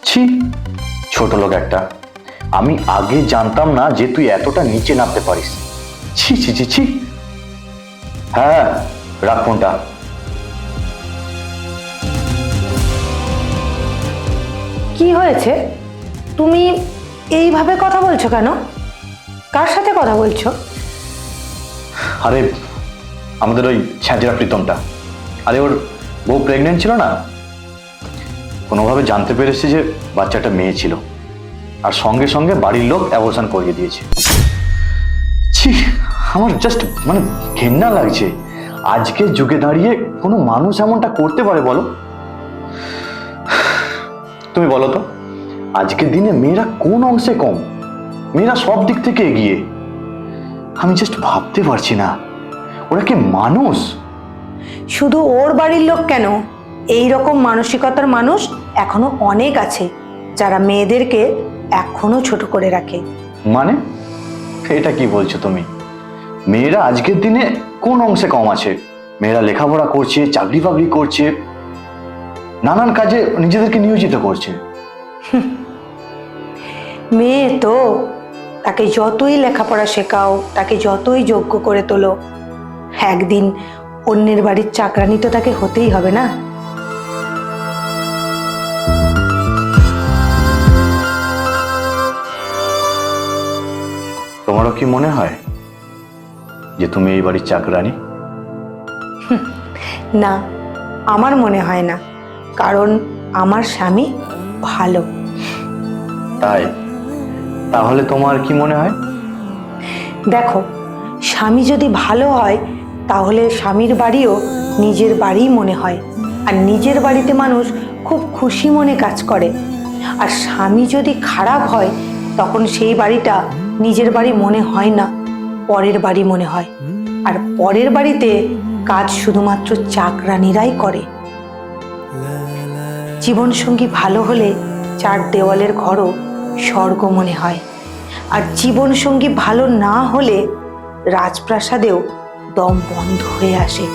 ছি, ছোট লোক একটা। আমি আগে জানতাম না যে তুই এতটা নিচে নামতে পারিস। ছি ছি ছি ছি। হ্যাঁ, রাখ ফোনটা। কি হয়েছে? তুমি এইভাবে কথা বলছো কেন? কার সাথে কথা বলছো? আরে আমাদের ওই ছ্যাঁচড়া প্রীতমটা, আরে ওর বউ প্রেগনেন্ট ছিল না, কোনোভাবে জানতে পেরেছে যে বাচ্চাটা মেয়ে ছিল, আর সঙ্গে সঙ্গে বাড়ির লোক অ্যাবর্শন করিয়ে দিয়েছে। ছি, আমার জাস্ট মানে ঘেন্না লাগছে। আজকের যুগে দাঁড়িয়ে কোনো মানুষ এমনটা করতে পারে বলো? তুমি বলো তো, আজকের দিনে মেয়েরা কোন অংশে কম? মেয়েরা সব দিক থেকে এগিয়ে। আমি জাস্ট ভাবতে পারছি না, ওরা কি মানুষ? শুধু ওর বাড়ির লোক কেন, এই রকম মানসিকতার মানুষ এখনো অনেক আছে, যারা মেয়েদেরকে এখনো ছোট করে রাখে। মানে এটা কি বলছো তুমি? মেয়েরা আজকের দিনে কোন অংশে কম আছে? মেয়েরা লেখাপড়া করছে, চাকরি বাকরি করছে, নানান কাজে নিজেদেরকে নিয়োজিত করছে। মেয়ে তো, তাকে যতই লেখাপড়া শেখাও, তাকে যতই যোগ্য করে তোলো, একদিন অন্যের বাড়ির চাকরানি তো তাকে হতেই হবে না? তোমারও কি মনে হয় যে তুমি এই বাড়ির চাকরানি? না, আমার মনে হয় না, কারণ আমার স্বামী ভালো। তাই? তাহলে তোমার কি মনে হয়? দেখো, স্বামী যদি ভালো হয় তাহলে স্বামীর বাড়িও নিজের বাড়িই মনে হয়, আর নিজের বাড়িতে মানুষ খুব খুশি মনে কাজ করে। আর স্বামী যদি খারাপ হয় তখন সেই বাড়িটা নিজের বাড়ি মনে হয় না, পরের বাড়ি মনে হয়। আর পরের বাড়িতে কাজ শুধুমাত্র চাকরানিরাই করে। জীবনসঙ্গী ভালো হলে চার দেওয়ালের ঘরও স্বর্গ মনে হয়, আর জীবনসঙ্গী ভালো না হলে রাজপ্রাসাদেও দম বন্ধ হয়ে আসে।